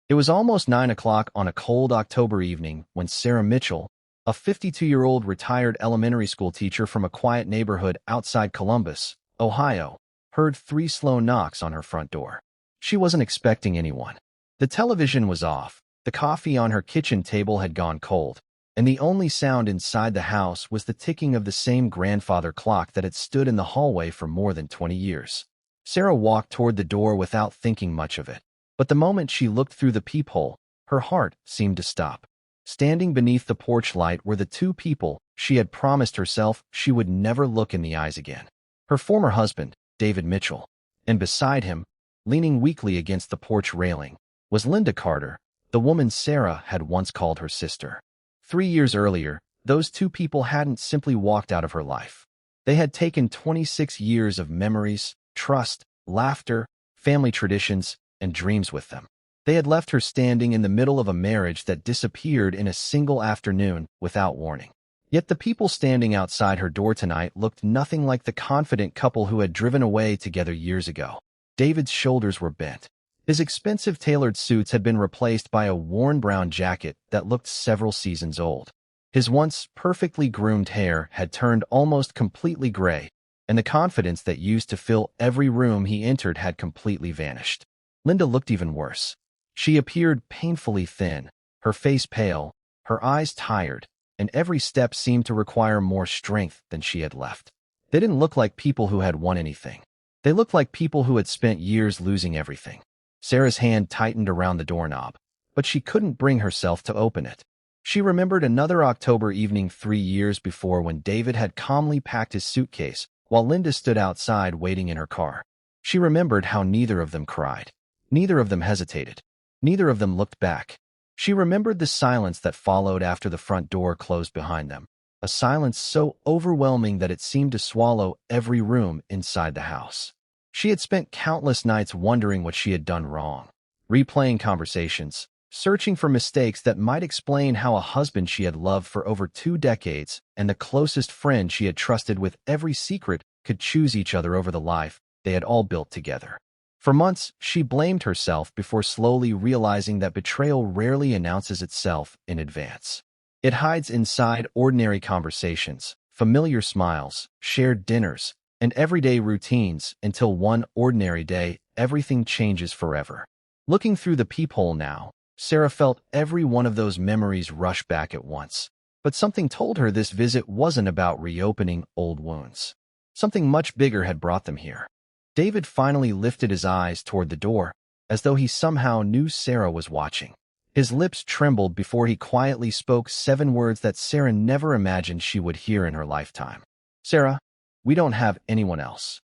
It was almost 9 o'clock on a cold October evening when Sarah Mitchell, a 52-year-old retired elementary school teacher from a quiet neighborhood outside Columbus, Ohio, heard 3 slow knocks on her front door. She wasn't expecting anyone. The television was off, the coffee on her kitchen table had gone cold, and the only sound inside the house was the ticking of the same grandfather clock that had stood in the hallway for more than 20 years. Sarah walked toward the door without thinking much of it. But the moment she looked through the peephole, her heart seemed to stop. Standing beneath the porch light were the 2 people she had promised herself she would never look in the eyes again. Her former husband, David Mitchell, and beside him, leaning weakly against the porch railing, was Linda Carter, the woman Sarah had once called her sister. 3 years earlier, those 2 people hadn't simply walked out of her life. They had taken 26 years of memories, trust, laughter, family traditions, and dreams with them. They had left her standing in the middle of a marriage that disappeared in a single afternoon without warning. Yet the people standing outside her door tonight looked nothing like the confident couple who had driven away together years ago. David's shoulders were bent. His expensive tailored suits had been replaced by a worn brown jacket that looked several seasons old. His once perfectly groomed hair had turned almost completely gray, and the confidence that used to fill every room he entered had completely vanished. Linda looked even worse. She appeared painfully thin, her face pale, her eyes tired, and every step seemed to require more strength than she had left. They didn't look like people who had won anything. They looked like people who had spent years losing everything. Sarah's hand tightened around the doorknob, but she couldn't bring herself to open it. She remembered another October evening 3 years before when David had calmly packed his suitcase while Linda stood outside waiting in her car. She remembered how neither of them cried. Neither of them hesitated. Neither of them looked back. She remembered the silence that followed after the front door closed behind them, a silence so overwhelming that it seemed to swallow every room inside the house. She had spent countless nights wondering what she had done wrong, replaying conversations, searching for mistakes that might explain how a husband she had loved for over 2 decades and the closest friend she had trusted with every secret could choose each other over the life they had all built together. For months, she blamed herself before slowly realizing that betrayal rarely announces itself in advance. It hides inside ordinary conversations, familiar smiles, shared dinners, and everyday routines until one ordinary day, everything changes forever. Looking through the peephole now, Sarah felt every one of those memories rush back at once. But something told her this visit wasn't about reopening old wounds. Something much bigger had brought them here. David finally lifted his eyes toward the door, as though he somehow knew Sarah was watching. His lips trembled before he quietly spoke 7 words that Sarah never imagined she would hear in her lifetime. "Sarah, we don't have anyone else."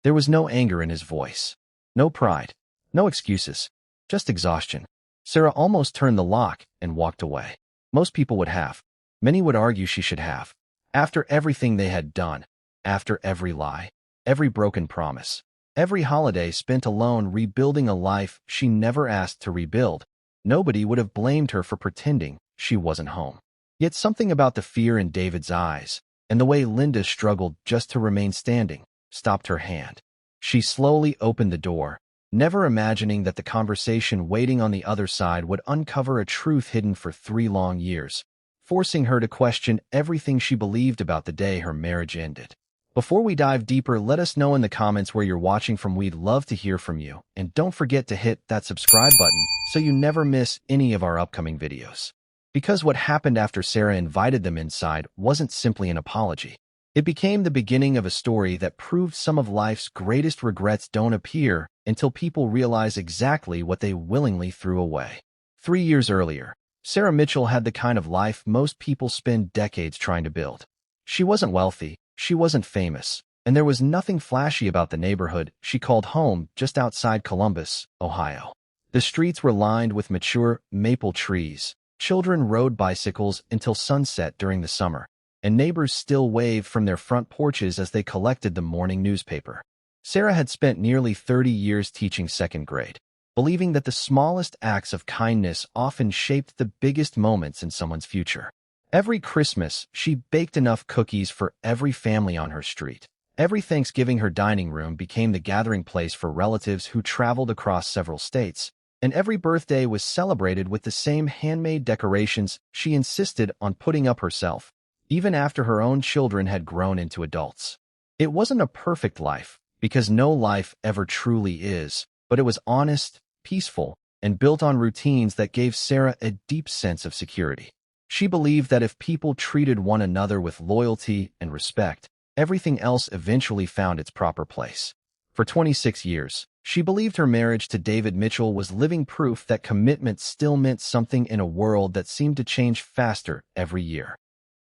There was no anger in his voice, no pride, no excuses, just exhaustion. Sarah almost turned the lock and walked away. Most people would have. Many would argue she should have. After everything they had done, after every lie, every broken promise, every holiday spent alone rebuilding a life she never asked to rebuild, nobody would have blamed her for pretending she wasn't home. Yet something about the fear in David's eyes, and the way Linda struggled just to remain standing, stopped her hand. She slowly opened the door, never imagining that the conversation waiting on the other side would uncover a truth hidden for 3 long years, forcing her to question everything she believed about the day her marriage ended. Before we dive deeper, let us know in the comments where you're watching from. We'd love to hear from you. And don't forget to hit that subscribe button so you never miss any of our upcoming videos. Because what happened after Sarah invited them inside wasn't simply an apology. It became the beginning of a story that proved some of life's greatest regrets don't appear until people realize exactly what they willingly threw away. 3 years earlier, Sarah Mitchell had the kind of life most people spend decades trying to build. She wasn't wealthy. She wasn't famous, and there was nothing flashy about the neighborhood she called home just outside Columbus, Ohio. The streets were lined with mature maple trees, children rode bicycles until sunset during the summer, and neighbors still waved from their front porches as they collected the morning newspaper. Sarah had spent nearly 30 years teaching 2nd grade, believing that the smallest acts of kindness often shaped the biggest moments in someone's future. Every Christmas, she baked enough cookies for every family on her street. Every Thanksgiving, her dining room became the gathering place for relatives who traveled across several states, and every birthday was celebrated with the same handmade decorations she insisted on putting up herself, even after her own children had grown into adults. It wasn't a perfect life, because no life ever truly is, but it was honest, peaceful, and built on routines that gave Sarah a deep sense of security. She believed that if people treated one another with loyalty and respect, everything else eventually found its proper place. For 26 years, she believed her marriage to David Mitchell was living proof that commitment still meant something in a world that seemed to change faster every year.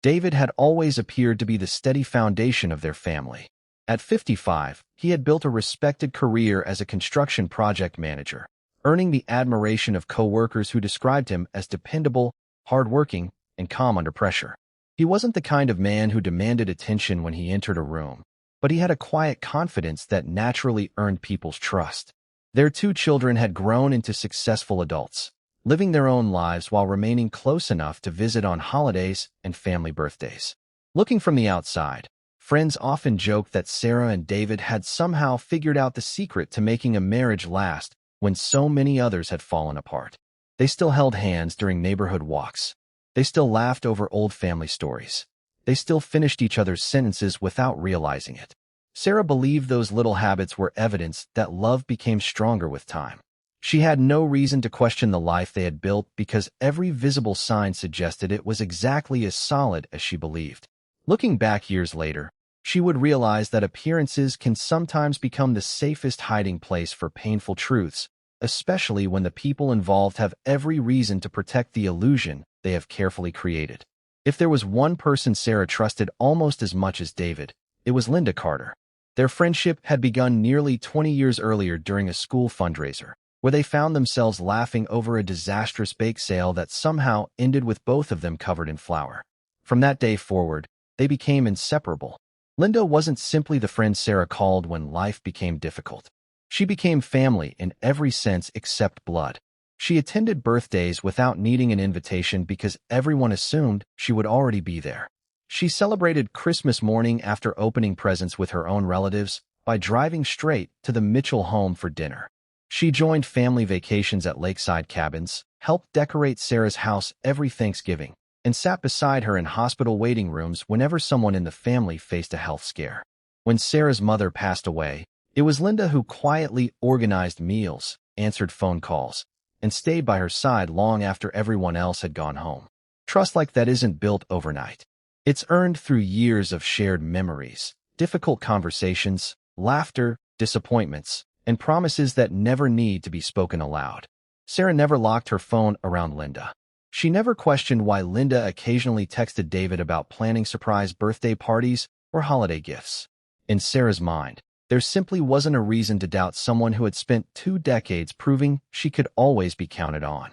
David had always appeared to be the steady foundation of their family. At 55, he had built a respected career as a construction project manager, earning the admiration of co-workers who described him as dependable, hardworking, and calm under pressure. He wasn't the kind of man who demanded attention when he entered a room, but he had a quiet confidence that naturally earned people's trust. Their 2 children had grown into successful adults, living their own lives while remaining close enough to visit on holidays and family birthdays. Looking from the outside, friends often joked that Sarah and David had somehow figured out the secret to making a marriage last when so many others had fallen apart. They still held hands during neighborhood walks. They still laughed over old family stories. They still finished each other's sentences without realizing it. Sarah believed those little habits were evidence that love became stronger with time. She had no reason to question the life they had built because every visible sign suggested it was exactly as solid as she believed. Looking back years later, she would realize that appearances can sometimes become the safest hiding place for painful truths, especially when the people involved have every reason to protect the illusion they have carefully created. If there was one person Sarah trusted almost as much as David, it was Linda Carter. Their friendship had begun nearly 20 years earlier during a school fundraiser, where they found themselves laughing over a disastrous bake sale that somehow ended with both of them covered in flour. From that day forward, they became inseparable. Linda wasn't simply the friend Sarah called when life became difficult. She became family in every sense except blood. She attended birthdays without needing an invitation because everyone assumed she would already be there. She celebrated Christmas morning after opening presents with her own relatives by driving straight to the Mitchell home for dinner. She joined family vacations at lakeside cabins, helped decorate Sarah's house every Thanksgiving, and sat beside her in hospital waiting rooms whenever someone in the family faced a health scare. When Sarah's mother passed away, it was Linda who quietly organized meals, answered phone calls, and stayed by her side long after everyone else had gone home. Trust like that isn't built overnight. It's earned through years of shared memories, difficult conversations, laughter, disappointments, and promises that never need to be spoken aloud. Sarah never locked her phone around Linda. She never questioned why Linda occasionally texted David about planning surprise birthday parties or holiday gifts. In Sarah's mind, there simply wasn't a reason to doubt someone who had spent 2 decades proving she could always be counted on.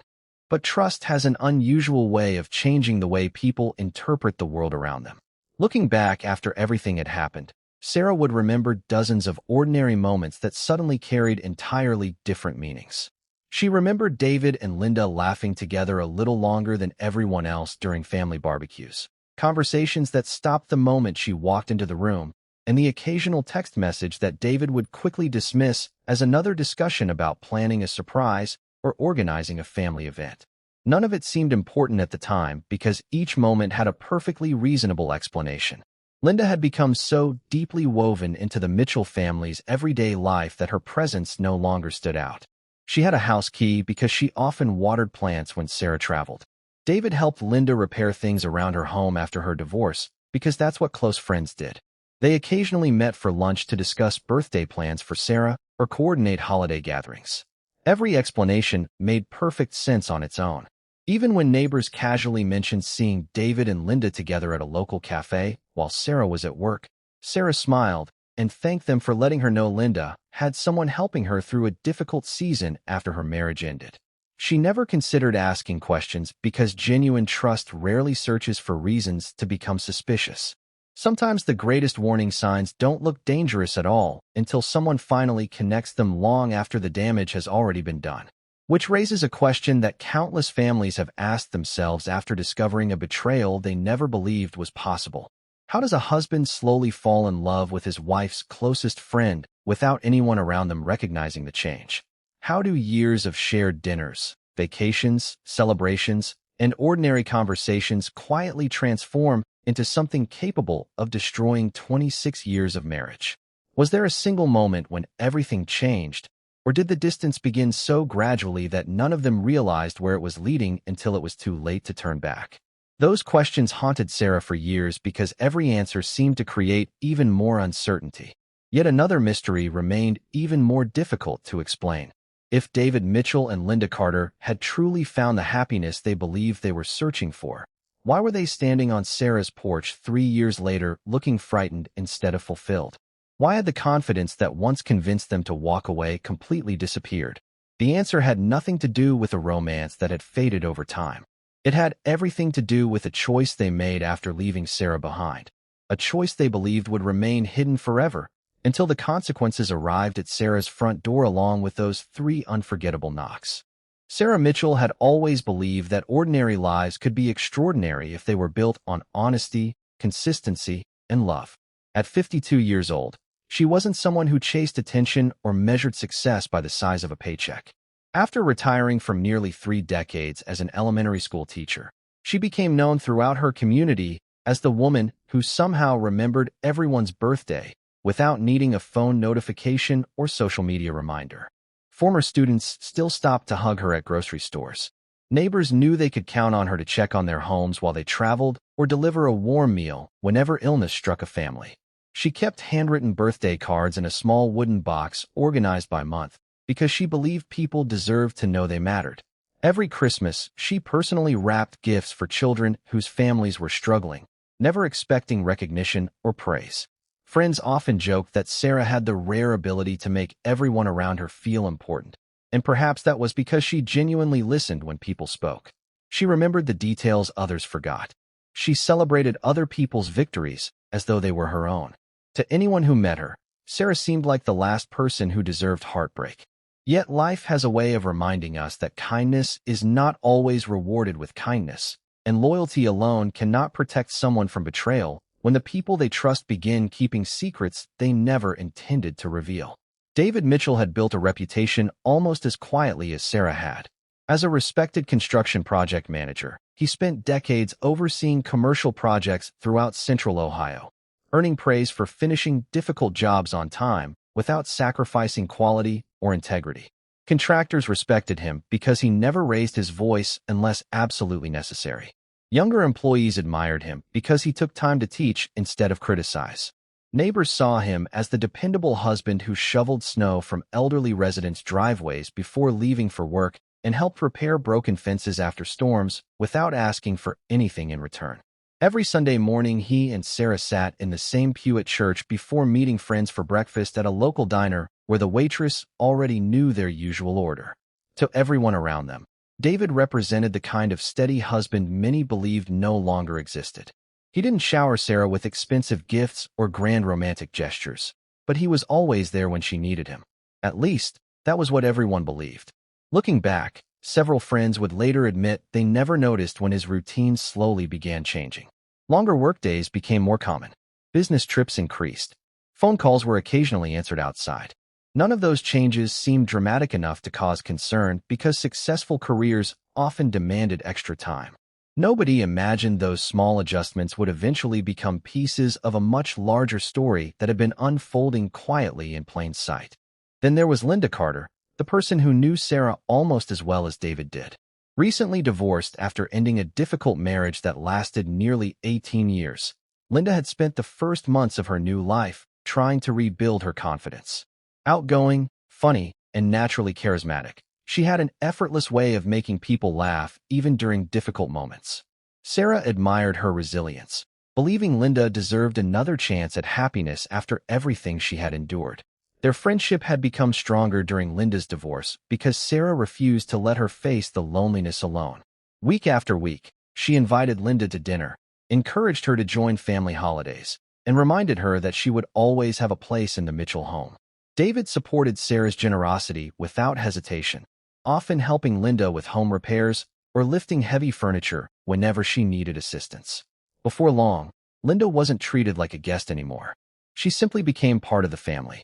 But trust has an unusual way of changing the way people interpret the world around them. Looking back after everything had happened, Sarah would remember dozens of ordinary moments that suddenly carried entirely different meanings. She remembered David and Linda laughing together a little longer than everyone else during family barbecues, conversations that stopped the moment she walked into the room, and the occasional text message that David would quickly dismiss as another discussion about planning a surprise or organizing a family event. None of it seemed important at the time because each moment had a perfectly reasonable explanation. Linda had become so deeply woven into the Mitchell family's everyday life that her presence no longer stood out. She had a house key because she often watered plants when Sarah traveled. David helped Linda repair things around her home after her divorce because that's what close friends did. They occasionally met for lunch to discuss birthday plans for Sarah or coordinate holiday gatherings. Every explanation made perfect sense on its own. Even when neighbors casually mentioned seeing David and Linda together at a local cafe while Sarah was at work, Sarah smiled and thanked them for letting her know Linda had someone helping her through a difficult season after her marriage ended. She never considered asking questions because genuine trust rarely searches for reasons to become suspicious. Sometimes the greatest warning signs don't look dangerous at all until someone finally connects them long after the damage has already been done. Which raises a question that countless families have asked themselves after discovering a betrayal they never believed was possible. How does a husband slowly fall in love with his wife's closest friend without anyone around them recognizing the change? How do years of shared dinners, vacations, celebrations, and ordinary conversations quietly transform into something capable of destroying 26 years of marriage? Was there a single moment when everything changed, or did the distance begin so gradually that none of them realized where it was leading until it was too late to turn back? Those questions haunted Sarah for years because every answer seemed to create even more uncertainty. Yet another mystery remained even more difficult to explain. If David Mitchell and Linda Carter had truly found the happiness they believed they were searching for, why were they standing on Sarah's porch 3 years later looking frightened instead of fulfilled? Why had the confidence that once convinced them to walk away completely disappeared? The answer had nothing to do with a romance that had faded over time. It had everything to do with a choice they made after leaving Sarah behind, a choice they believed would remain hidden forever, until the consequences arrived at Sarah's front door along with those 3 unforgettable knocks. Sarah Mitchell had always believed that ordinary lives could be extraordinary if they were built on honesty, consistency, and love. At 52 years old, she wasn't someone who chased attention or measured success by the size of a paycheck. After retiring from nearly 3 decades as an elementary school teacher, she became known throughout her community as the woman who somehow remembered everyone's birthday without needing a phone notification or social media reminder. Former students still stopped to hug her at grocery stores. Neighbors knew they could count on her to check on their homes while they traveled or deliver a warm meal whenever illness struck a family. She kept handwritten birthday cards in a small wooden box organized by month because she believed people deserved to know they mattered. Every Christmas, she personally wrapped gifts for children whose families were struggling, never expecting recognition or praise. Friends often joked that Sarah had the rare ability to make everyone around her feel important, and perhaps that was because she genuinely listened when people spoke. She remembered the details others forgot. She celebrated other people's victories as though they were her own. To anyone who met her, Sarah seemed like the last person who deserved heartbreak. Yet life has a way of reminding us that kindness is not always rewarded with kindness, and loyalty alone cannot protect someone from betrayal when the people they trust begin keeping secrets they never intended to reveal. David Mitchell had built a reputation almost as quietly as Sarah had. As a respected construction project manager, he spent decades overseeing commercial projects throughout Central Ohio, earning praise for finishing difficult jobs on time without sacrificing quality or integrity. Contractors respected him because he never raised his voice unless absolutely necessary. Younger employees admired him because he took time to teach instead of criticize. Neighbors saw him as the dependable husband who shoveled snow from elderly residents' driveways before leaving for work and helped repair broken fences after storms without asking for anything in return. Every Sunday morning, he and Sarah sat in the same pew at church before meeting friends for breakfast at a local diner where the waitress already knew their usual order. To everyone around them, David represented the kind of steady husband many believed no longer existed. He didn't shower Sarah with expensive gifts or grand romantic gestures, but he was always there when she needed him. At least, that was what everyone believed. Looking back, several friends would later admit they never noticed when his routine slowly began changing. Longer workdays became more common. Business trips increased. Phone calls were occasionally answered outside. None of those changes seemed dramatic enough to cause concern because successful careers often demanded extra time. Nobody imagined those small adjustments would eventually become pieces of a much larger story that had been unfolding quietly in plain sight. Then there was Linda Carter, the person who knew Sarah almost as well as David did. Recently divorced after ending a difficult marriage that lasted nearly 18 years, Linda had spent the first months of her new life trying to rebuild her confidence. Outgoing, funny, and naturally charismatic, she had an effortless way of making people laugh even during difficult moments. Sarah admired her resilience, believing Linda deserved another chance at happiness after everything she had endured. Their friendship had become stronger during Linda's divorce because Sarah refused to let her face the loneliness alone. Week after week, she invited Linda to dinner, encouraged her to join family holidays, and reminded her that she would always have a place in the Mitchell home. David supported Sarah's generosity without hesitation, often helping Linda with home repairs or lifting heavy furniture whenever she needed assistance. Before long, Linda wasn't treated like a guest anymore. She simply became part of the family.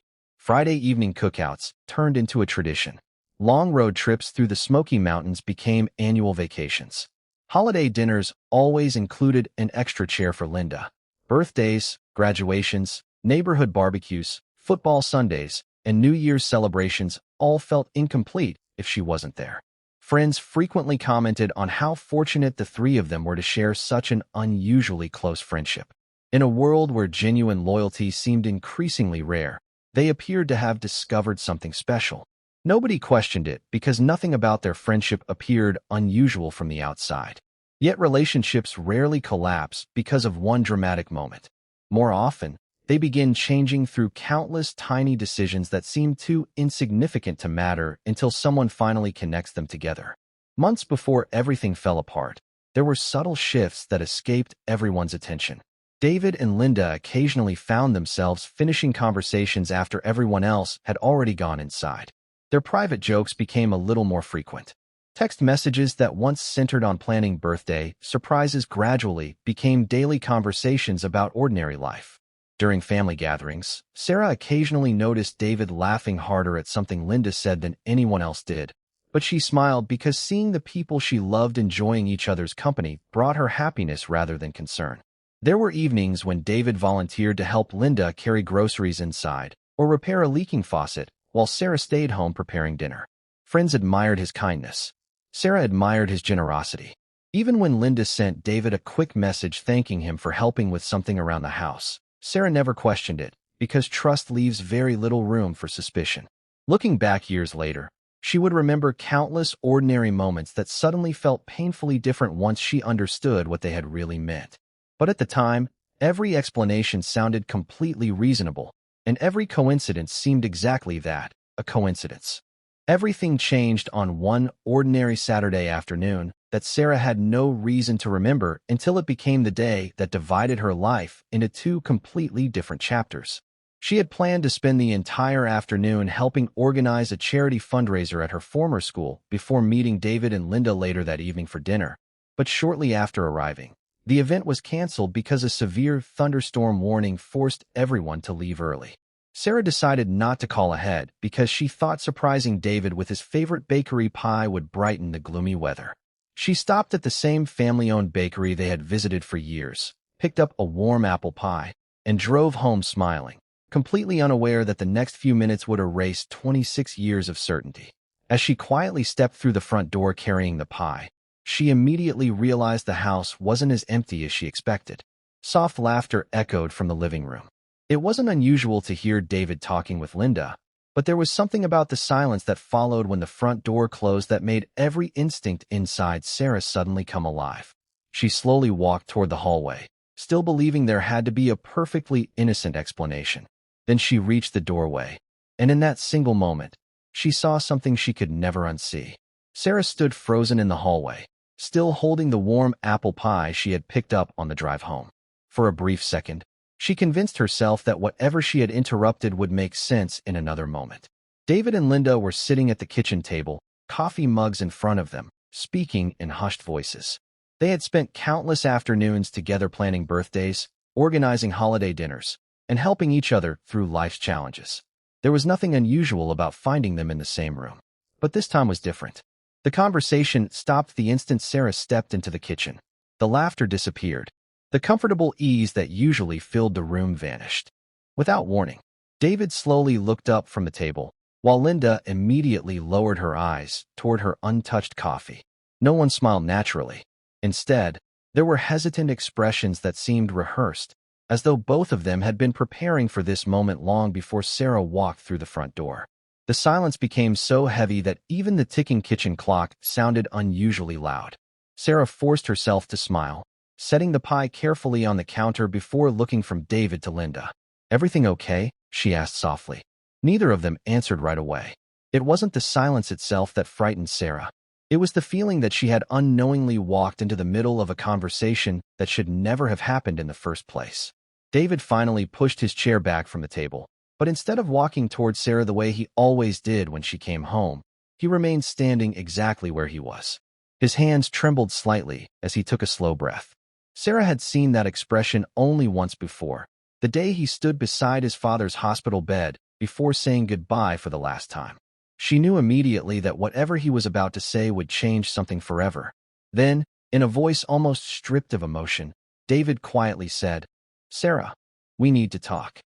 Friday evening cookouts turned into a tradition. Long road trips through the Smoky Mountains became annual vacations. Holiday dinners always included an extra chair for Linda. Birthdays, graduations, neighborhood barbecues, football Sundays, and New Year's celebrations all felt incomplete if she wasn't there. Friends frequently commented on how fortunate the three of them were to share such an unusually close friendship. In a world where genuine loyalty seemed increasingly rare, they appeared to have discovered something special. Nobody questioned it because nothing about their friendship appeared unusual from the outside. Yet relationships rarely collapse because of one dramatic moment. More often, they begin changing through countless tiny decisions that seem too insignificant to matter until someone finally connects them together. Months before everything fell apart, there were subtle shifts that escaped everyone's attention. David and Linda occasionally found themselves finishing conversations after everyone else had already gone inside. Their private jokes became a little more frequent. Text messages that once centered on planning birthday surprises gradually became daily conversations about ordinary life. During family gatherings, Sarah occasionally noticed David laughing harder at something Linda said than anyone else did. But she smiled because seeing the people she loved enjoying each other's company brought her happiness rather than concern. There were evenings when David volunteered to help Linda carry groceries inside or repair a leaking faucet while Sarah stayed home preparing dinner. Friends admired his kindness. Sarah admired his generosity. Even when Linda sent David a quick message thanking him for helping with something around the house, Sarah never questioned it, because trust leaves very little room for suspicion. Looking back years later, she would remember countless ordinary moments that suddenly felt painfully different once she understood what they had really meant. But at the time, every explanation sounded completely reasonable, and every coincidence seemed exactly that, a coincidence. Everything changed on one ordinary Saturday afternoon that Sarah had no reason to remember until it became the day that divided her life into two completely different chapters. She had planned to spend the entire afternoon helping organize a charity fundraiser at her former school before meeting David and Linda later that evening for dinner. But shortly after arriving, the event was canceled because a severe thunderstorm warning forced everyone to leave early. Sarah decided not to call ahead because she thought surprising David with his favorite bakery pie would brighten the gloomy weather. She stopped at the same family-owned bakery they had visited for years, picked up a warm apple pie, and drove home smiling, completely unaware that the next few minutes would erase 26 years of certainty. As she quietly stepped through the front door carrying the pie, she immediately realized the house wasn't as empty as she expected. Soft laughter echoed from the living room. It wasn't unusual to hear David talking with Linda, but there was something about the silence that followed when the front door closed that made every instinct inside Sarah suddenly come alive. She slowly walked toward the hallway, still believing there had to be a perfectly innocent explanation. Then she reached the doorway, and in that single moment, she saw something she could never unsee. Sarah stood frozen in the hallway, still holding the warm apple pie she had picked up on the drive home. For a brief second, she convinced herself that whatever she had interrupted would make sense in another moment. David and Linda were sitting at the kitchen table, coffee mugs in front of them, speaking in hushed voices. They had spent countless afternoons together planning birthdays, organizing holiday dinners, and helping each other through life's challenges. There was nothing unusual about finding them in the same room. But this time was different. The conversation stopped the instant Sarah stepped into the kitchen. The laughter disappeared. The comfortable ease that usually filled the room vanished. Without warning, David slowly looked up from the table, while Linda immediately lowered her eyes toward her untouched coffee. No one smiled naturally. Instead, there were hesitant expressions that seemed rehearsed, as though both of them had been preparing for this moment long before Sarah walked through the front door. The silence became so heavy that even the ticking kitchen clock sounded unusually loud. Sarah forced herself to smile, setting the pie carefully on the counter before looking from David to Linda. "Everything okay?" she asked softly. Neither of them answered right away. It wasn't the silence itself that frightened Sarah. It was the feeling that she had unknowingly walked into the middle of a conversation that should never have happened in the first place. David finally pushed his chair back from the table, but instead of walking towards Sarah the way he always did when she came home, he remained standing exactly where he was. His hands trembled slightly as he took a slow breath. Sarah had seen that expression only once before, the day he stood beside his father's hospital bed before saying goodbye for the last time. She knew immediately that whatever he was about to say would change something forever. Then, in a voice almost stripped of emotion, David quietly said, "Sarah, we need to talk."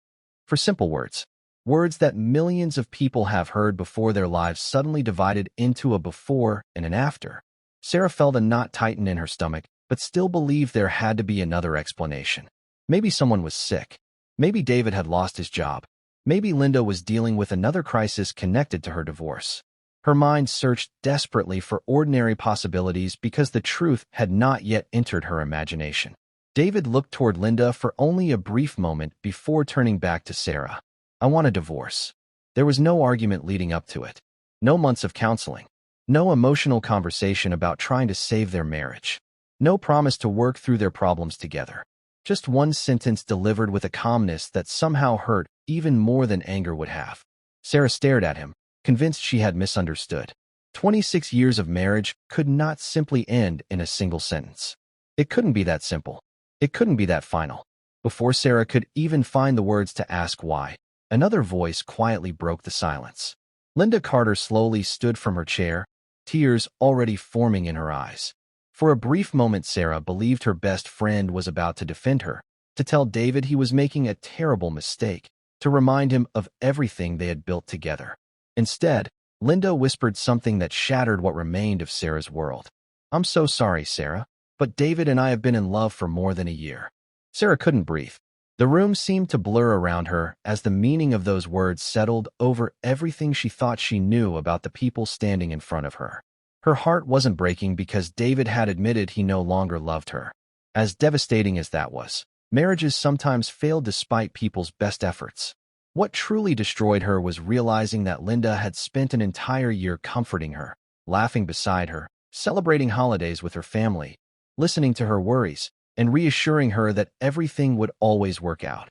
For simple words. Words that millions of people have heard before their lives suddenly divided into a before and an after. Sarah felt a knot tighten in her stomach, but still believed there had to be another explanation. Maybe someone was sick. Maybe David had lost his job. Maybe Linda was dealing with another crisis connected to her divorce. Her mind searched desperately for ordinary possibilities because the truth had not yet entered her imagination. David looked toward Linda for only a brief moment before turning back to Sarah. "I want a divorce." There was no argument leading up to it. No months of counseling. No emotional conversation about trying to save their marriage. No promise to work through their problems together. Just one sentence delivered with a calmness that somehow hurt even more than anger would have. Sarah stared at him, convinced she had misunderstood. 26 years of marriage could not simply end in a single sentence. It couldn't be that simple. It couldn't be that final. Before Sarah could even find the words to ask why, another voice quietly broke the silence. Linda Carter slowly stood from her chair, tears already forming in her eyes. For a brief moment, Sarah believed her best friend was about to defend her, to tell David he was making a terrible mistake, to remind him of everything they had built together. Instead, Linda whispered something that shattered what remained of Sarah's world. "I'm so sorry, Sarah, but David and I have been in love for more than a year." Sarah couldn't breathe. The room seemed to blur around her as the meaning of those words settled over everything she thought she knew about the people standing in front of her. Her heart wasn't breaking because David had admitted he no longer loved her. As devastating as that was, marriages sometimes fail despite people's best efforts. What truly destroyed her was realizing that Linda had spent an entire year comforting her, laughing beside her, celebrating holidays with her family, listening to her worries, and reassuring her that everything would always work out,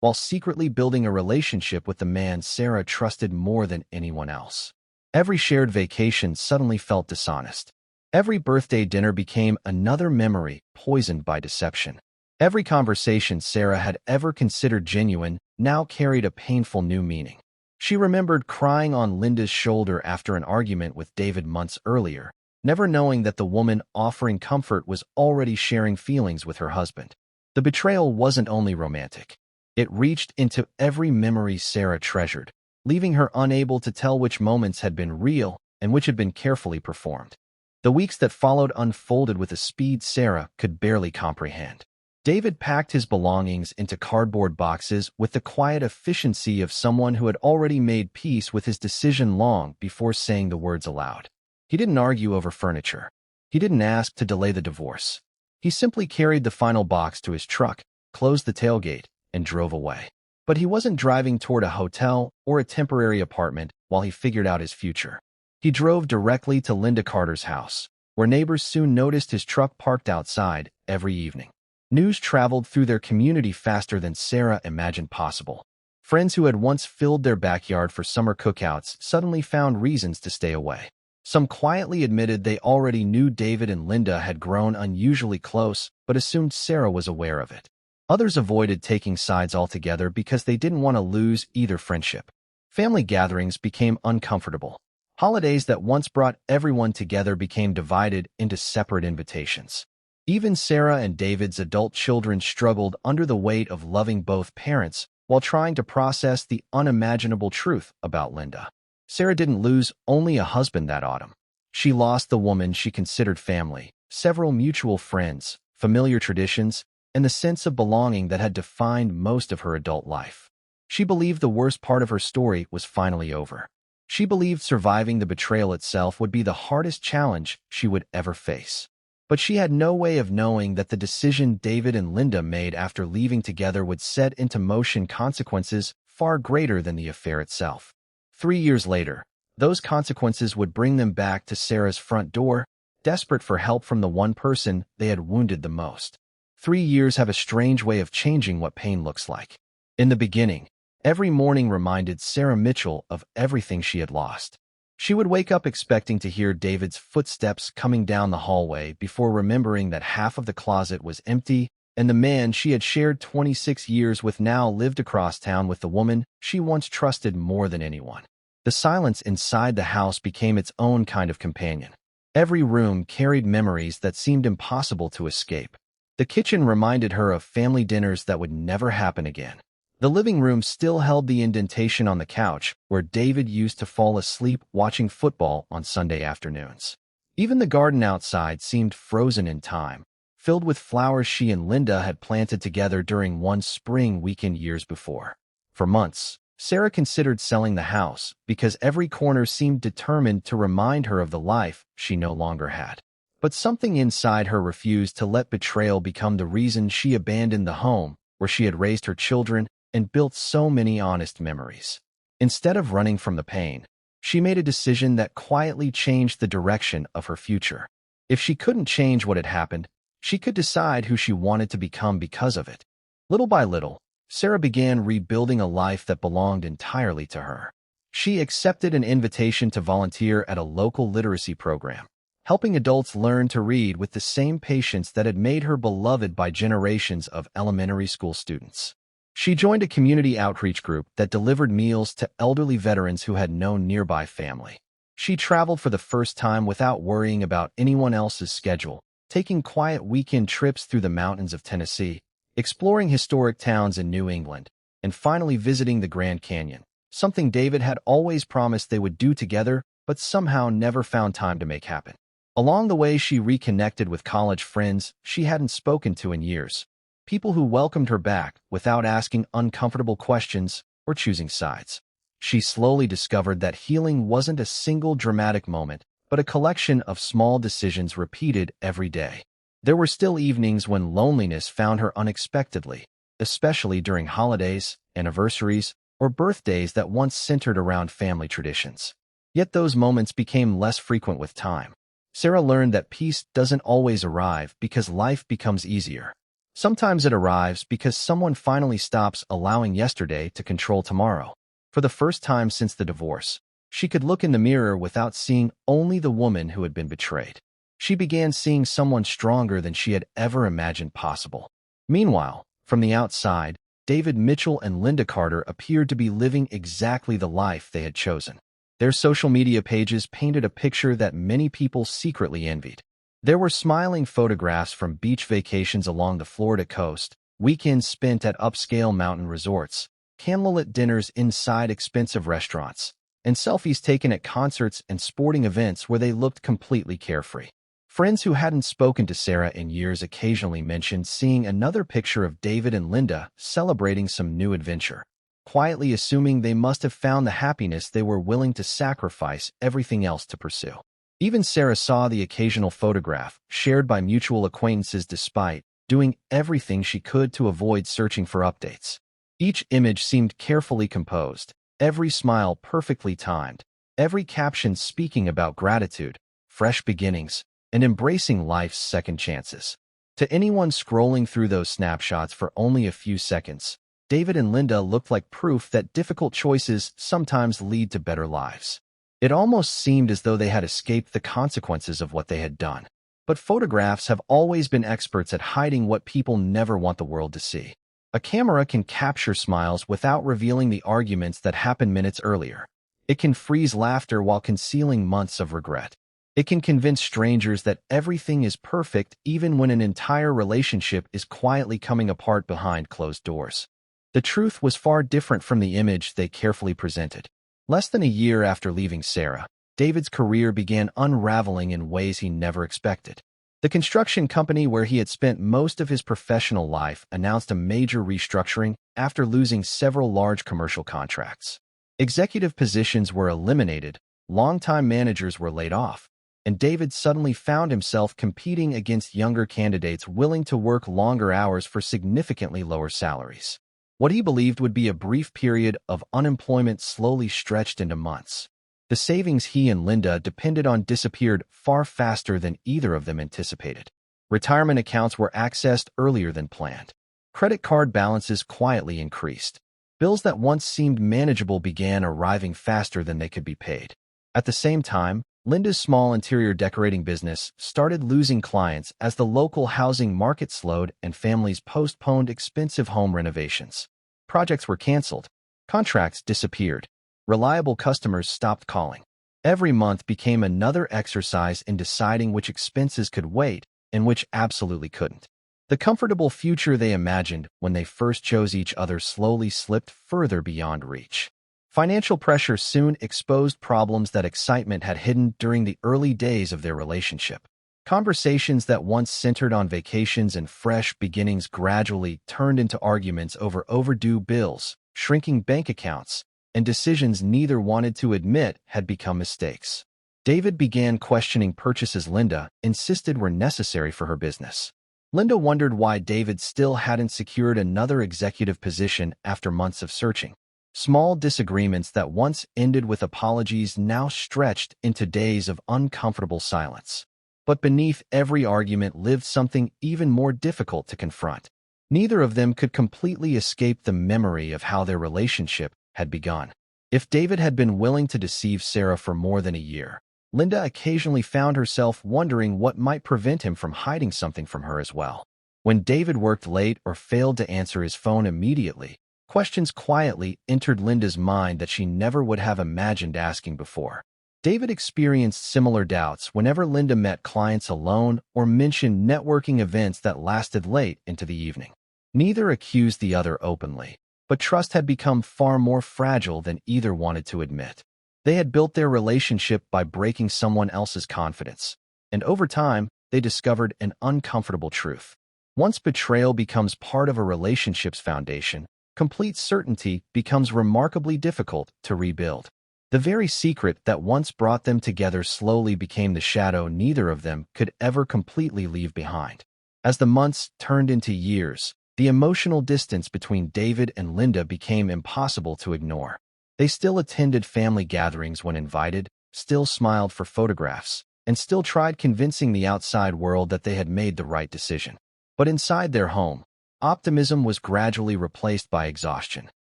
while secretly building a relationship with the man Sarah trusted more than anyone else. Every shared vacation suddenly felt dishonest. Every birthday dinner became another memory poisoned by deception. Every conversation Sarah had ever considered genuine now carried a painful new meaning. She remembered crying on Linda's shoulder after an argument with David months earlier, never knowing that the woman offering comfort was already sharing feelings with her husband. The betrayal wasn't only romantic. It reached into every memory Sarah treasured, leaving her unable to tell which moments had been real and which had been carefully performed. The weeks that followed unfolded with a speed Sarah could barely comprehend. David packed his belongings into cardboard boxes with the quiet efficiency of someone who had already made peace with his decision long before saying the words aloud. He didn't argue over furniture. He didn't ask to delay the divorce. He simply carried the final box to his truck, closed the tailgate, and drove away. But he wasn't driving toward a hotel or a temporary apartment while he figured out his future. He drove directly to Linda Carter's house, where neighbors soon noticed his truck parked outside every evening. News traveled through their community faster than Sarah imagined possible. Friends who had once filled their backyard for summer cookouts suddenly found reasons to stay away. Some quietly admitted they already knew David and Linda had grown unusually close, but assumed Sarah was aware of it. Others avoided taking sides altogether because they didn't want to lose either friendship. Family gatherings became uncomfortable. Holidays that once brought everyone together became divided into separate invitations. Even Sarah and David's adult children struggled under the weight of loving both parents while trying to process the unimaginable truth about Linda. Sarah didn't lose only a husband that autumn. She lost the woman she considered family, several mutual friends, familiar traditions, and the sense of belonging that had defined most of her adult life. She believed the worst part of her story was finally over. She believed surviving the betrayal itself would be the hardest challenge she would ever face. But she had no way of knowing that the decision David and Linda made after leaving together would set into motion consequences far greater than the affair itself. 3 years later, those consequences would bring them back to Sarah's front door, desperate for help from the one person they had wounded the most. 3 years have a strange way of changing what pain looks like. In the beginning, every morning reminded Sarah Mitchell of everything she had lost. She would wake up expecting to hear David's footsteps coming down the hallway before remembering that half of the closet was empty and the man she had shared 26 years with now lived across town with the woman she once trusted more than anyone. The silence inside the house became its own kind of companion. Every room carried memories that seemed impossible to escape. The kitchen reminded her of family dinners that would never happen again. The living room still held the indentation on the couch where David used to fall asleep watching football on Sunday afternoons. Even the garden outside seemed frozen in time, filled with flowers she and Linda had planted together during one spring weekend years before. For months, Sarah considered selling the house because every corner seemed determined to remind her of the life she no longer had. But something inside her refused to let betrayal become the reason she abandoned the home where she had raised her children and built so many honest memories. Instead of running from the pain, she made a decision that quietly changed the direction of her future. If she couldn't change what had happened, she could decide who she wanted to become because of it. Little by little, Sarah began rebuilding a life that belonged entirely to her. She accepted an invitation to volunteer at a local literacy program, helping adults learn to read with the same patience that had made her beloved by generations of elementary school students. She joined a community outreach group that delivered meals to elderly veterans who had no nearby family. She traveled for the first time without worrying about anyone else's schedule, taking quiet weekend trips through the mountains of Tennessee, exploring historic towns in New England, and finally visiting the Grand Canyon, something David had always promised they would do together but somehow never found time to make happen. Along the way, she reconnected with college friends she hadn't spoken to in years, people who welcomed her back without asking uncomfortable questions or choosing sides. She slowly discovered that healing wasn't a single dramatic moment, but a collection of small decisions repeated every day. There were still evenings when loneliness found her unexpectedly, especially during holidays, anniversaries, or birthdays that once centered around family traditions. Yet those moments became less frequent with time. Sarah learned that peace doesn't always arrive because life becomes easier. Sometimes it arrives because someone finally stops allowing yesterday to control tomorrow. For the first time since the divorce, she could look in the mirror without seeing only the woman who had been betrayed. She began seeing someone stronger than she had ever imagined possible. Meanwhile, from the outside, David Mitchell and Linda Carter appeared to be living exactly the life they had chosen. Their social media pages painted a picture that many people secretly envied. There were smiling photographs from beach vacations along the Florida coast, weekends spent at upscale mountain resorts, candlelit dinners inside expensive restaurants, and selfies taken at concerts and sporting events where they looked completely carefree. Friends who hadn't spoken to Sarah in years occasionally mentioned seeing another picture of David and Linda celebrating some new adventure, quietly assuming they must have found the happiness they were willing to sacrifice everything else to pursue. Even Sarah saw the occasional photograph shared by mutual acquaintances despite doing everything she could to avoid searching for updates. Each image seemed carefully composed, every smile perfectly timed, every caption speaking about gratitude, fresh beginnings, and embracing life's second chances. To anyone scrolling through those snapshots for only a few seconds, David and Linda looked like proof that difficult choices sometimes lead to better lives. It almost seemed as though they had escaped the consequences of what they had done. But photographs have always been experts at hiding what people never want the world to see. A camera can capture smiles without revealing the arguments that happened minutes earlier. It can freeze laughter while concealing months of regret. It can convince strangers that everything is perfect even when an entire relationship is quietly coming apart behind closed doors. The truth was far different from the image they carefully presented. Less than a year after leaving Sarah, David's career began unraveling in ways he never expected. The construction company where he had spent most of his professional life announced a major restructuring after losing several large commercial contracts. Executive positions were eliminated, longtime managers were laid off, and David suddenly found himself competing against younger candidates willing to work longer hours for significantly lower salaries. What he believed would be a brief period of unemployment slowly stretched into months. The savings he and Linda depended on disappeared far faster than either of them anticipated. Retirement accounts were accessed earlier than planned. Credit card balances quietly increased. Bills that once seemed manageable began arriving faster than they could be paid. At the same time, Linda's small interior decorating business started losing clients as the local housing market slowed and families postponed expensive home renovations. Projects were canceled. Contracts disappeared. reliable customers stopped calling. Every month became another exercise in deciding which expenses could wait and which absolutely couldn't. The comfortable future they imagined when they first chose each other slowly slipped further beyond reach. Financial pressure soon exposed problems that excitement had hidden during the early days of their relationship. Conversations that once centered on vacations and fresh beginnings gradually turned into arguments over overdue bills, shrinking bank accounts, and decisions neither wanted to admit had become mistakes. David began questioning purchases Linda insisted were necessary for her business. Linda wondered why David still hadn't secured another executive position after months of searching. Small disagreements that once ended with apologies now stretched into days of uncomfortable silence. But beneath every argument lived something even more difficult to confront. Neither of them could completely escape the memory of how their relationship had begun. If David had been willing to deceive Sarah for more than a year, Linda occasionally found herself wondering what might prevent him from hiding something from her as well. When David worked late or failed to answer his phone immediately, questions quietly entered Linda's mind that she never would have imagined asking before. David experienced similar doubts whenever Linda met clients alone or mentioned networking events that lasted late into the evening. Neither accused the other openly, but trust had become far more fragile than either wanted to admit. They had built their relationship by breaking someone else's confidence, and over time, they discovered an uncomfortable truth. Once betrayal becomes part of a relationship's foundation, complete certainty becomes remarkably difficult to rebuild. The very secret that once brought them together slowly became the shadow neither of them could ever completely leave behind. As the months turned into years, the emotional distance between David and Linda became impossible to ignore. They still attended family gatherings when invited, still smiled for photographs, and still tried convincing the outside world that they had made the right decision. But inside their home, optimism was gradually replaced by exhaustion.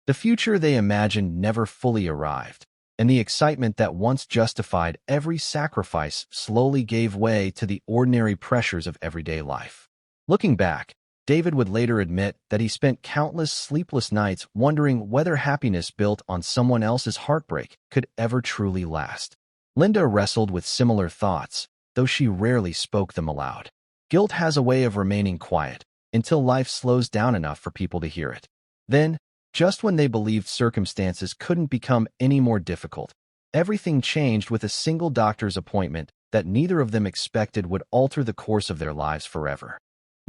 The future they imagined never fully arrived, and the excitement that once justified every sacrifice slowly gave way to the ordinary pressures of everyday life. Looking back, David would later admit that he spent countless sleepless nights wondering whether happiness built on someone else's heartbreak could ever truly last. Linda wrestled with similar thoughts, though she rarely spoke them aloud. Guilt has a way of remaining quiet until life slows down enough for people to hear it. Then, just when they believed circumstances couldn't become any more difficult, everything changed with a single doctor's appointment that neither of them expected would alter the course of their lives forever.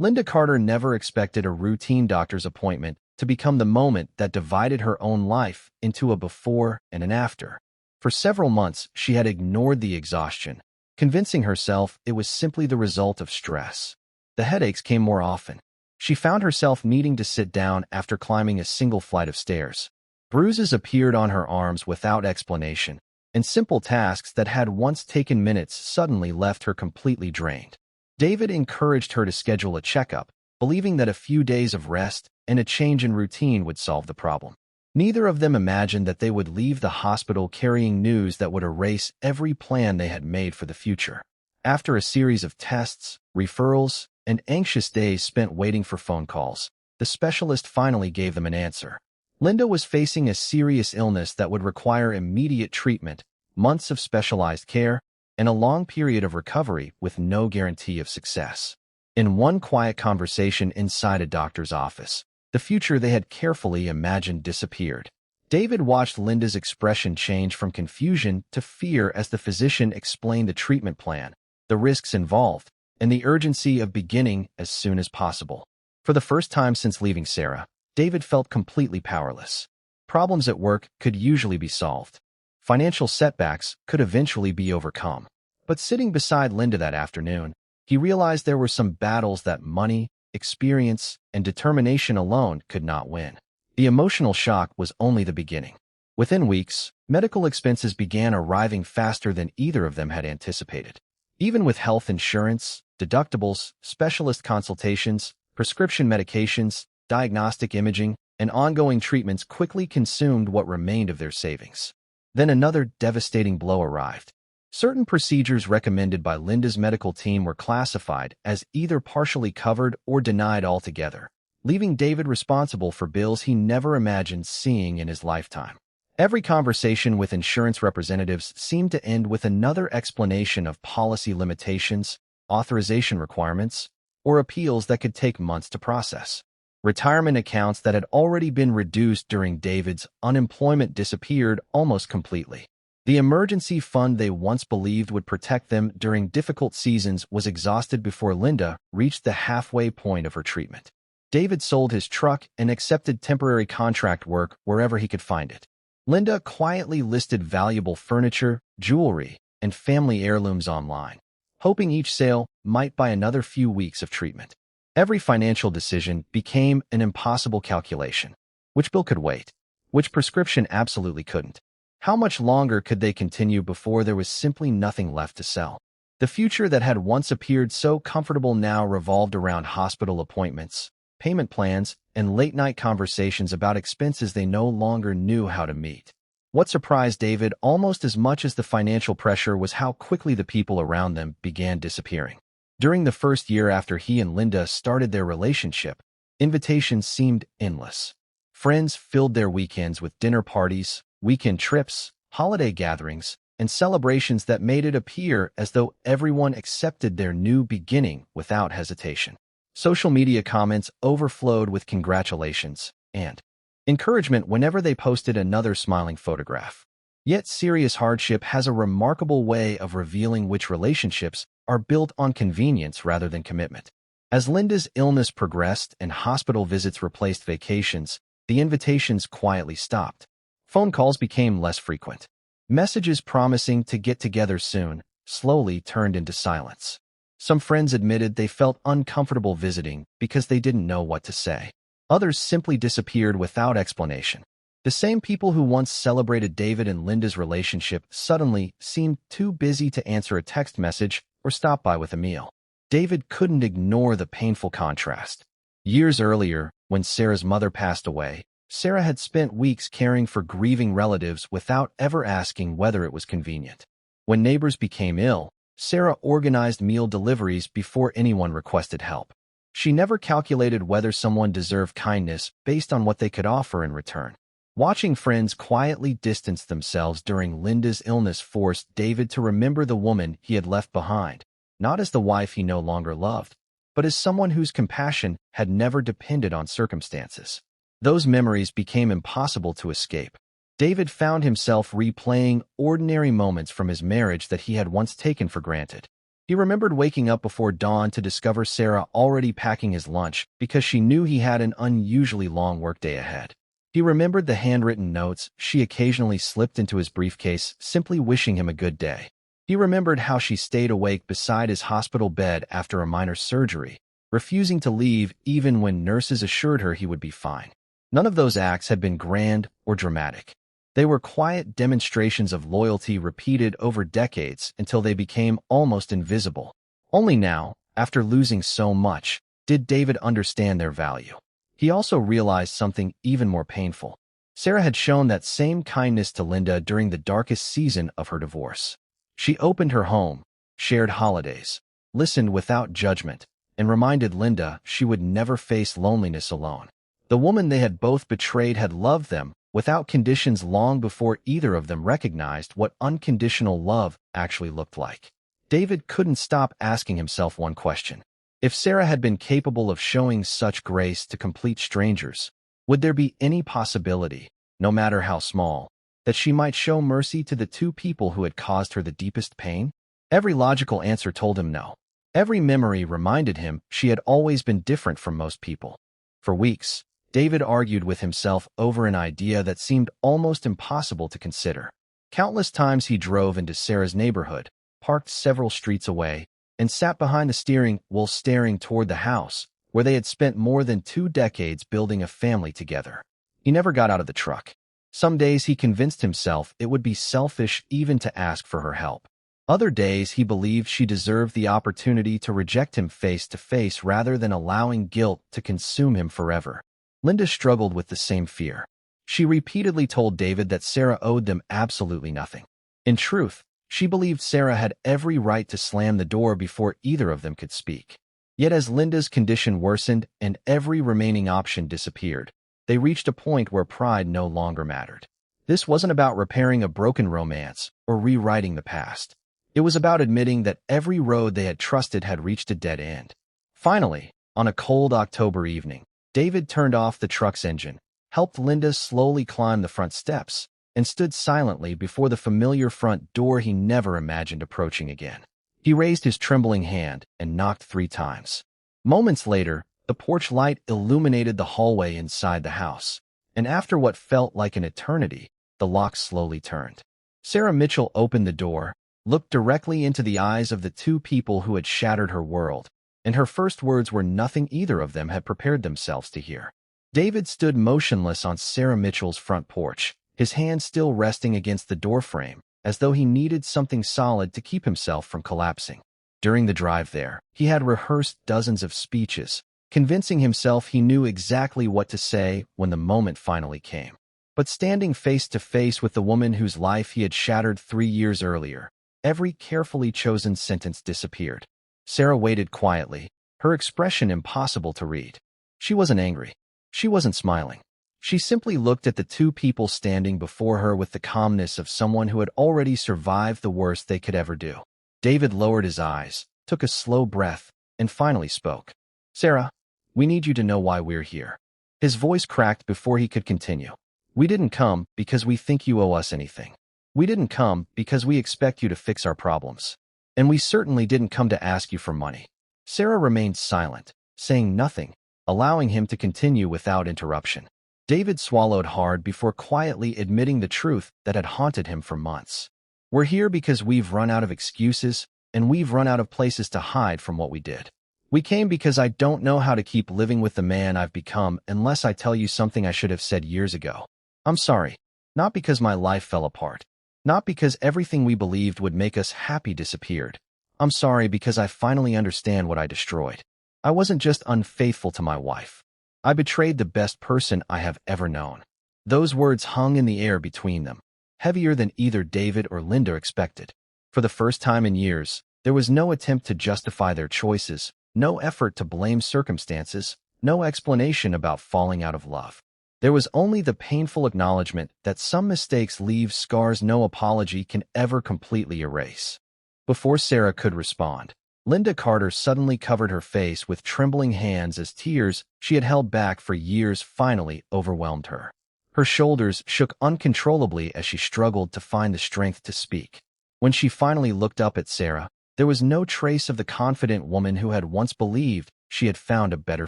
Linda Carter never expected a routine doctor's appointment to become the moment that divided her own life into a before and an after. For several months, she had ignored the exhaustion, convincing herself it was simply the result of stress. The headaches came more often. She found herself needing to sit down after climbing a single flight of stairs. Bruises appeared on her arms without explanation, and simple tasks that had once taken minutes suddenly left her completely drained. David encouraged her to schedule a checkup, believing that a few days of rest and a change in routine would solve the problem. Neither of them imagined that they would leave the hospital carrying news that would erase every plan they had made for the future. After a series of tests, referrals, and anxious days spent waiting for phone calls, the specialist finally gave them an answer. Linda was facing a serious illness that would require immediate treatment, months of specialized care, and a long period of recovery with no guarantee of success. In one quiet conversation inside a doctor's office, the future they had carefully imagined disappeared. David watched Linda's expression change from confusion to fear as the physician explained the treatment plan, the risks involved, and the urgency of beginning as soon as possible. For the first time since leaving Sarah, David felt completely powerless. Problems at work could usually be solved. Financial setbacks could eventually be overcome. But sitting beside Linda that afternoon, he realized there were some battles that money, experience, and determination alone could not win. The emotional shock was only the beginning. Within weeks, medical expenses began arriving faster than either of them had anticipated. Even with health insurance, deductibles, specialist consultations, prescription medications, diagnostic imaging, and ongoing treatments quickly consumed what remained of their savings. Then another devastating blow arrived. Certain procedures recommended by Linda's medical team were classified as either partially covered or denied altogether, leaving David responsible for bills he never imagined seeing in his lifetime. Every conversation with insurance representatives seemed to end with another explanation of policy limitations, authorization requirements, or appeals that could take months to process. Retirement accounts that had already been reduced during David's unemployment disappeared almost completely. The emergency fund they once believed would protect them during difficult seasons was exhausted before Linda reached the halfway point of her treatment. David sold his truck and accepted temporary contract work wherever he could find it. Linda quietly listed valuable furniture, jewelry, and family heirlooms online, hoping each sale might buy another few weeks of treatment. Every financial decision became an impossible calculation. Which bill could wait? Which prescription absolutely couldn't? How much longer could they continue before there was simply nothing left to sell? The future that had once appeared so comfortable now revolved around hospital appointments, payment plans, and late-night conversations about expenses they no longer knew how to meet. What surprised David almost as much as the financial pressure was how quickly the people around them began disappearing. During the first year after he and Linda started their relationship, invitations seemed endless. Friends filled their weekends with dinner parties, weekend trips, holiday gatherings, and celebrations that made it appear as though everyone accepted their new beginning without hesitation. Social media comments overflowed with congratulations and encouragement whenever they posted another smiling photograph. Yet serious hardship has a remarkable way of revealing which relationships are built on convenience rather than commitment. As Linda's illness progressed and hospital visits replaced vacations, the invitations quietly stopped. Phone calls became less frequent. Messages promising to get together soon slowly turned into silence. Some friends admitted they felt uncomfortable visiting because they didn't know what to say. Others simply disappeared without explanation. The same people who once celebrated David and Linda's relationship suddenly seemed too busy to answer a text message or stop by with a meal. David couldn't ignore the painful contrast. Years earlier, when Sarah's mother passed away, Sarah had spent weeks caring for grieving relatives without ever asking whether it was convenient. When neighbors became ill, Sarah organized meal deliveries before anyone requested help. She never calculated whether someone deserved kindness based on what they could offer in return. Watching friends quietly distance themselves during Linda's illness forced David to remember the woman he had left behind, not as the wife he no longer loved, but as someone whose compassion had never depended on circumstances. Those memories became impossible to escape. David found himself replaying ordinary moments from his marriage that he had once taken for granted. He remembered waking up before dawn to discover Sarah already packing his lunch because she knew he had an unusually long workday ahead. He remembered the handwritten notes she occasionally slipped into his briefcase, simply wishing him a good day. He remembered how she stayed awake beside his hospital bed after a minor surgery, refusing to leave even when nurses assured her he would be fine. None of those acts had been grand or dramatic. They were quiet demonstrations of loyalty repeated over decades until they became almost invisible. Only now, after losing so much, did David understand their value. He also realized something even more painful. Sarah had shown that same kindness to Linda during the darkest season of her divorce. She opened her home, shared holidays, listened without judgment, and reminded Linda she would never face loneliness alone. The woman they had both betrayed had loved them without conditions long before either of them recognized what unconditional love actually looked like. David couldn't stop asking himself one question. If Sarah had been capable of showing such grace to complete strangers, would there be any possibility, no matter how small, that she might show mercy to the two people who had caused her the deepest pain? Every logical answer told him no. Every memory reminded him she had always been different from most people. For weeks, David argued with himself over an idea that seemed almost impossible to consider. Countless times he drove into Sarah's neighborhood, parked several streets away, and sat behind the steering wheel staring toward the house, where they had spent more than 2 decades building a family together. He never got out of the truck. Some days he convinced himself it would be selfish even to ask for her help. Other days he believed she deserved the opportunity to reject him face to face rather than allowing guilt to consume him forever. Linda struggled with the same fear. She repeatedly told David that Sarah owed them absolutely nothing. In truth, she believed Sarah had every right to slam the door before either of them could speak. Yet as Linda's condition worsened and every remaining option disappeared, they reached a point where pride no longer mattered. This wasn't about repairing a broken romance or rewriting the past. It was about admitting that every road they had trusted had reached a dead end. Finally, on a cold October evening, David turned off the truck's engine, helped Linda slowly climb the front steps, and stood silently before the familiar front door he never imagined approaching again. He raised his trembling hand and knocked 3 times. Moments later, the porch light illuminated the hallway inside the house, and after what felt like an eternity, the lock slowly turned. Sarah Mitchell opened the door, looked directly into the eyes of the 2 people who had shattered her world, and her first words were nothing either of them had prepared themselves to hear. David stood motionless on Sarah Mitchell's front porch, his hand still resting against the doorframe, as though he needed something solid to keep himself from collapsing. During the drive there, he had rehearsed dozens of speeches, convincing himself he knew exactly what to say when the moment finally came. But standing face to face with the woman whose life he had shattered 3 years earlier, every carefully chosen sentence disappeared. Sarah waited quietly, her expression impossible to read. She wasn't angry. She wasn't smiling. She simply looked at the 2 people standing before her with the calmness of someone who had already survived the worst they could ever do. David lowered his eyes, took a slow breath, and finally spoke. "Sarah, we need you to know why we're here." His voice cracked before he could continue. "We didn't come because we think you owe us anything. We didn't come because we expect you to fix our problems. And we certainly didn't come to ask you for money." Sarah remained silent, saying nothing, allowing him to continue without interruption. David swallowed hard before quietly admitting the truth that had haunted him for months. "We're here because we've run out of excuses, and we've run out of places to hide from what we did. We came because I don't know how to keep living with the man I've become unless I tell you something I should have said years ago. I'm sorry. Not because my life fell apart. Not because everything we believed would make us happy disappeared. I'm sorry because I finally understand what I destroyed. I wasn't just unfaithful to my wife. I betrayed the best person I have ever known." Those words hung in the air between them, heavier than either David or Linda expected. For the first time in years, there was no attempt to justify their choices, no effort to blame circumstances, no explanation about falling out of love. There was only the painful acknowledgement that some mistakes leave scars no apology can ever completely erase. Before Sarah could respond, Linda Carter suddenly covered her face with trembling hands as tears she had held back for years finally overwhelmed her. Her shoulders shook uncontrollably as she struggled to find the strength to speak. When she finally looked up at Sarah, there was no trace of the confident woman who had once believed she had found a better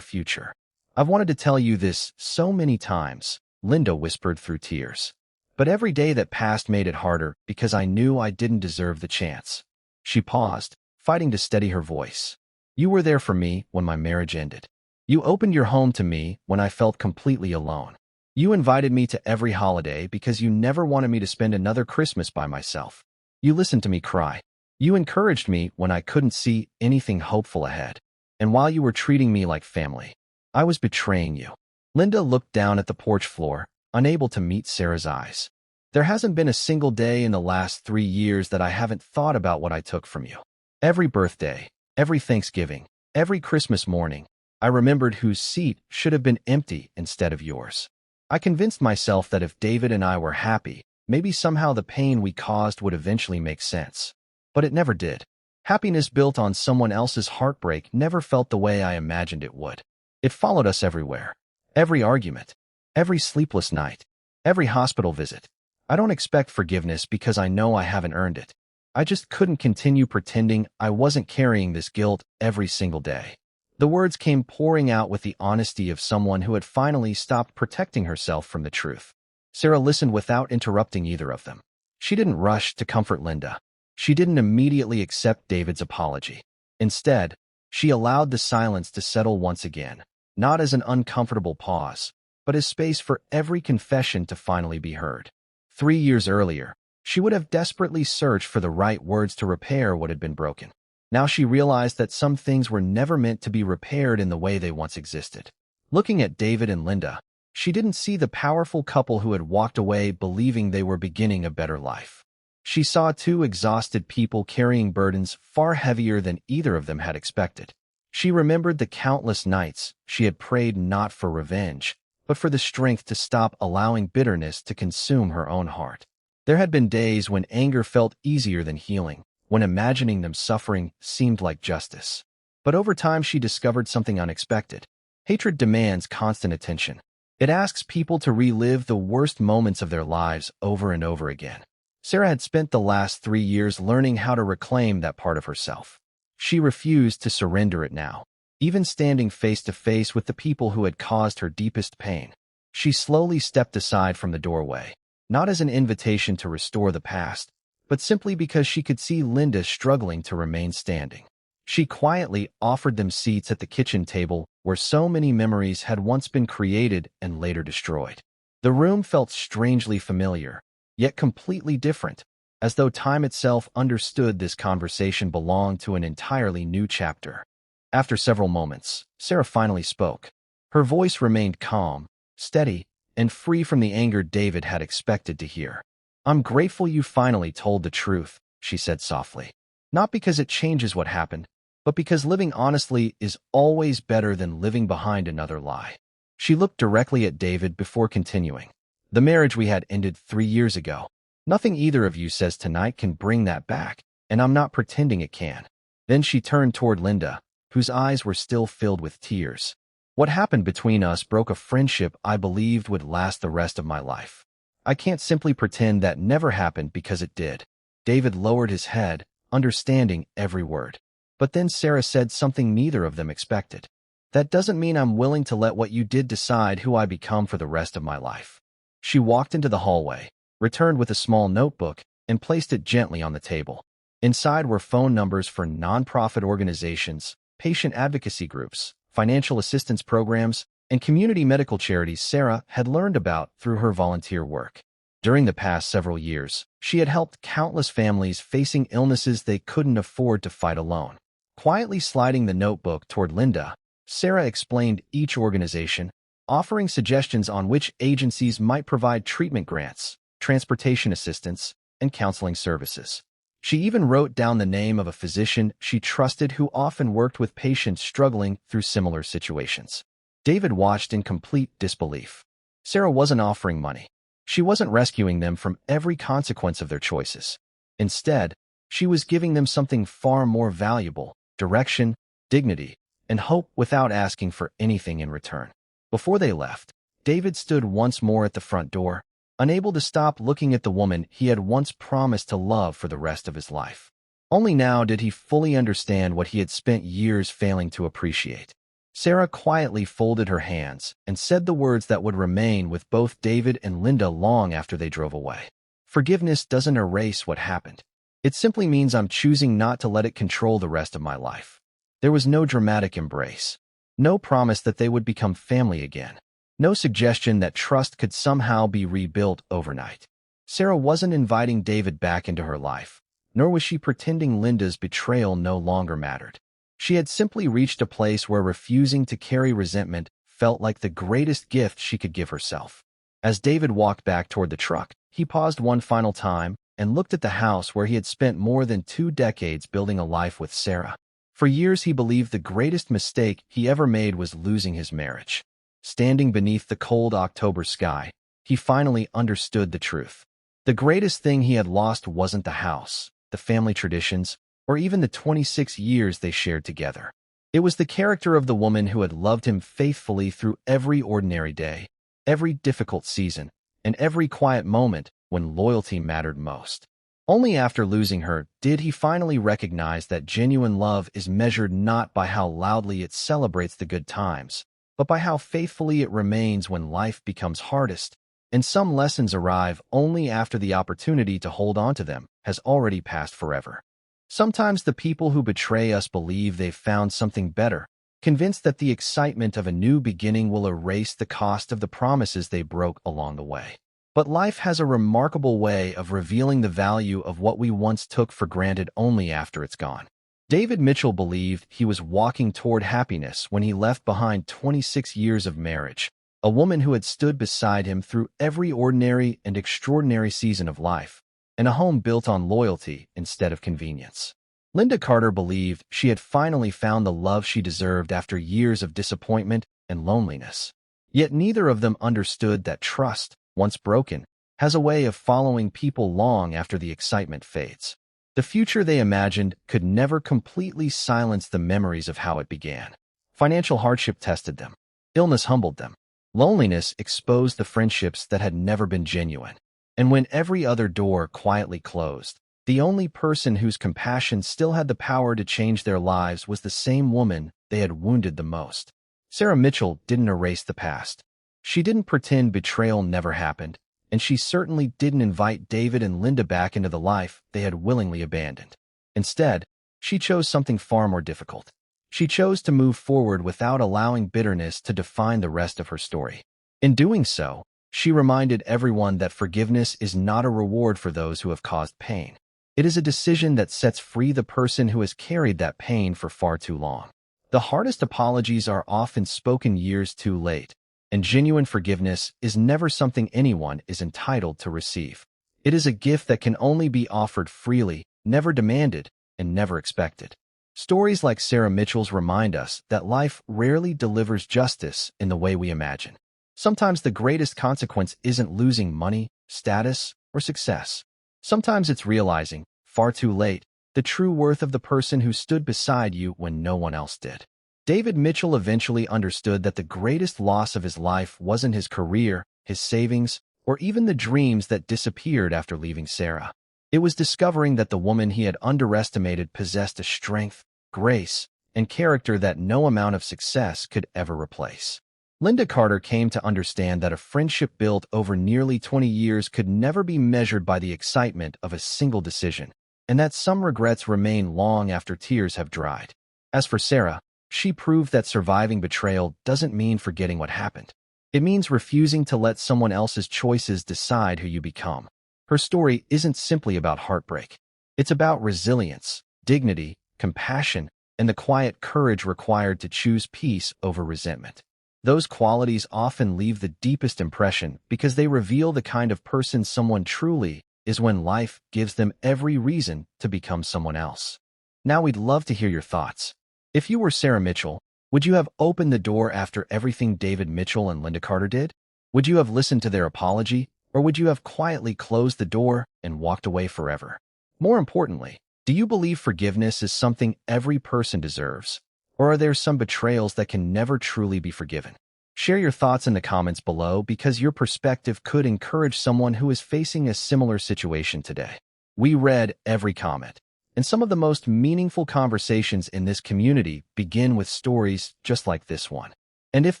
future. "I've wanted to tell you this so many times," Linda whispered through tears. "But every day that passed made it harder because I knew I didn't deserve the chance." She paused, fighting to steady her voice. "You were there for me when my marriage ended. You opened your home to me when I felt completely alone. You invited me to every holiday because you never wanted me to spend another Christmas by myself. You listened to me cry. You encouraged me when I couldn't see anything hopeful ahead. And while you were treating me like family, I was betraying you." Linda looked down at the porch floor, unable to meet Sarah's eyes. "There hasn't been a single day in the last 3 years that I haven't thought about what I took from you. Every birthday, every Thanksgiving, every Christmas morning, I remembered whose seat should have been empty instead of yours. I convinced myself that if David and I were happy, maybe somehow the pain we caused would eventually make sense. But it never did. Happiness built on someone else's heartbreak never felt the way I imagined it would. It followed us everywhere. Every argument, every sleepless night, every hospital visit. I don't expect forgiveness because I know I haven't earned it. I just couldn't continue pretending I wasn't carrying this guilt every single day." The words came pouring out with the honesty of someone who had finally stopped protecting herself from the truth. Sarah listened without interrupting either of them. She didn't rush to comfort Linda. She didn't immediately accept David's apology. Instead, she allowed the silence to settle once again, not as an uncomfortable pause, but as space for every confession to finally be heard. 3 years earlier, she would have desperately searched for the right words to repair what had been broken. Now she realized that some things were never meant to be repaired in the way they once existed. Looking at David and Linda, she didn't see the powerful couple who had walked away believing they were beginning a better life. She saw 2 exhausted people carrying burdens far heavier than either of them had expected. She remembered the countless nights she had prayed not for revenge, but for the strength to stop allowing bitterness to consume her own heart. There had been days when anger felt easier than healing, when imagining them suffering seemed like justice. But over time she discovered something unexpected. Hatred demands constant attention. It asks people to relive the worst moments of their lives over and over again. Sarah had spent the last 3 years learning how to reclaim that part of herself. She refused to surrender it now, even standing face to face with the people who had caused her deepest pain. She slowly stepped aside from the doorway, not as an invitation to restore the past, but simply because she could see Linda struggling to remain standing. She quietly offered them seats at the kitchen table where so many memories had once been created and later destroyed. The room felt strangely familiar, yet completely different, as though time itself understood this conversation belonged to an entirely new chapter. After several moments, Sarah finally spoke. Her voice remained calm, steady, and free from the anger David had expected to hear. "I'm grateful you finally told the truth," she said softly. "Not because it changes what happened, but because living honestly is always better than living behind another lie." She looked directly at David before continuing. "The marriage we had ended 3 years ago. Nothing either of you says tonight can bring that back, and I'm not pretending it can." Then she turned toward Linda, whose eyes were still filled with tears. "What happened between us broke a friendship I believed would last the rest of my life. I can't simply pretend that never happened because it did." David lowered his head, understanding every word. But then Sarah said something neither of them expected. "That doesn't mean I'm willing to let what you did decide who I become for the rest of my life." She walked into the hallway, returned with a small notebook, and placed it gently on the table. Inside were phone numbers for nonprofit organizations, patient advocacy groups, financial assistance programs, and community medical charities Sarah had learned about through her volunteer work. During the past several years, she had helped countless families facing illnesses they couldn't afford to fight alone. Quietly sliding the notebook toward Linda, Sarah explained each organization, offering suggestions on which agencies might provide treatment grants, transportation assistance, and counseling services. She even wrote down the name of a physician she trusted who often worked with patients struggling through similar situations. David watched in complete disbelief. Sarah wasn't offering money. She wasn't rescuing them from every consequence of their choices. Instead, she was giving them something far more valuable: direction, dignity, and hope without asking for anything in return. Before they left, David stood once more at the front door, unable to stop looking at the woman he had once promised to love for the rest of his life. Only now did he fully understand what he had spent years failing to appreciate. Sarah quietly folded her hands and said the words that would remain with both David and Linda long after they drove away. "Forgiveness doesn't erase what happened. It simply means I'm choosing not to let it control the rest of my life." There was no dramatic embrace, no promise that they would become family again, no suggestion that trust could somehow be rebuilt overnight. Sarah wasn't inviting David back into her life, nor was she pretending Linda's betrayal no longer mattered. She had simply reached a place where refusing to carry resentment felt like the greatest gift she could give herself. As David walked back toward the truck, he paused one final time and looked at the house where he had spent more than 2 decades building a life with Sarah. For years he believed the greatest mistake he ever made was losing his marriage. Standing beneath the cold October sky, he finally understood the truth. The greatest thing he had lost wasn't the house, the family traditions, or even the 26 years they shared together. It was the character of the woman who had loved him faithfully through every ordinary day, every difficult season, and every quiet moment when loyalty mattered most. Only after losing her did he finally recognize that genuine love is measured not by how loudly it celebrates the good times, but by how faithfully it remains when life becomes hardest, and some lessons arrive only after the opportunity to hold on to them has already passed forever. Sometimes the people who betray us believe they've found something better, convinced that the excitement of a new beginning will erase the cost of the promises they broke along the way. But life has a remarkable way of revealing the value of what we once took for granted only after it's gone. David Mitchell believed he was walking toward happiness when he left behind 26 years of marriage, a woman who had stood beside him through every ordinary and extraordinary season of life, and a home built on loyalty instead of convenience. Linda Carter believed she had finally found the love she deserved after years of disappointment and loneliness. Yet neither of them understood that trust, once broken, has a way of following people long after the excitement fades. The future they imagined could never completely silence the memories of how it began. Financial hardship tested them. Illness humbled them. Loneliness exposed the friendships that had never been genuine. And when every other door quietly closed, the only person whose compassion still had the power to change their lives was the same woman they had wounded the most. Sarah Mitchell didn't erase the past. She didn't pretend betrayal never happened, and she certainly didn't invite David and Linda back into the life they had willingly abandoned. Instead, she chose something far more difficult. She chose to move forward without allowing bitterness to define the rest of her story. In doing so, she reminded everyone that forgiveness is not a reward for those who have caused pain. It is a decision that sets free the person who has carried that pain for far too long. The hardest apologies are often spoken years too late, and genuine forgiveness is never something anyone is entitled to receive. It is a gift that can only be offered freely, never demanded, and never expected. Stories like Sarah Mitchell's remind us that life rarely delivers justice in the way we imagine. Sometimes the greatest consequence isn't losing money, status, or success. Sometimes it's realizing, far too late, the true worth of the person who stood beside you when no one else did. David Mitchell eventually understood that the greatest loss of his life wasn't his career, his savings, or even the dreams that disappeared after leaving Sarah. It was discovering that the woman he had underestimated possessed a strength, grace, and character that no amount of success could ever replace. Linda Carter came to understand that a friendship built over nearly 20 years could never be measured by the excitement of a single decision, and that some regrets remain long after tears have dried. As for Sarah, she proved that surviving betrayal doesn't mean forgetting what happened. It means refusing to let someone else's choices decide who you become. Her story isn't simply about heartbreak. It's about resilience, dignity, compassion, and the quiet courage required to choose peace over resentment. Those qualities often leave the deepest impression because they reveal the kind of person someone truly is when life gives them every reason to become someone else. Now we'd love to hear your thoughts. If you were Sarah Mitchell, would you have opened the door after everything David Mitchell and Linda Carter did? Would you have listened to their apology, or would you have quietly closed the door and walked away forever? More importantly, do you believe forgiveness is something every person deserves, or are there some betrayals that can never truly be forgiven? Share your thoughts in the comments below because your perspective could encourage someone who is facing a similar situation today. We read every comment, and some of the most meaningful conversations in this community begin with stories just like this one. And if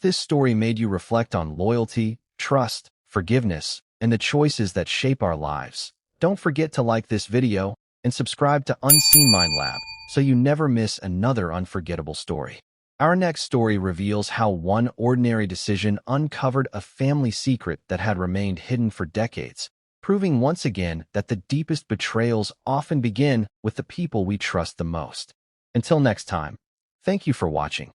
this story made you reflect on loyalty, trust, forgiveness, and the choices that shape our lives, don't forget to like this video and subscribe to Unseen Mind Lab so you never miss another unforgettable story. Our next story reveals how one ordinary decision uncovered a family secret that had remained hidden for decades, proving once again that the deepest betrayals often begin with the people we trust the most. Until next time, thank you for watching.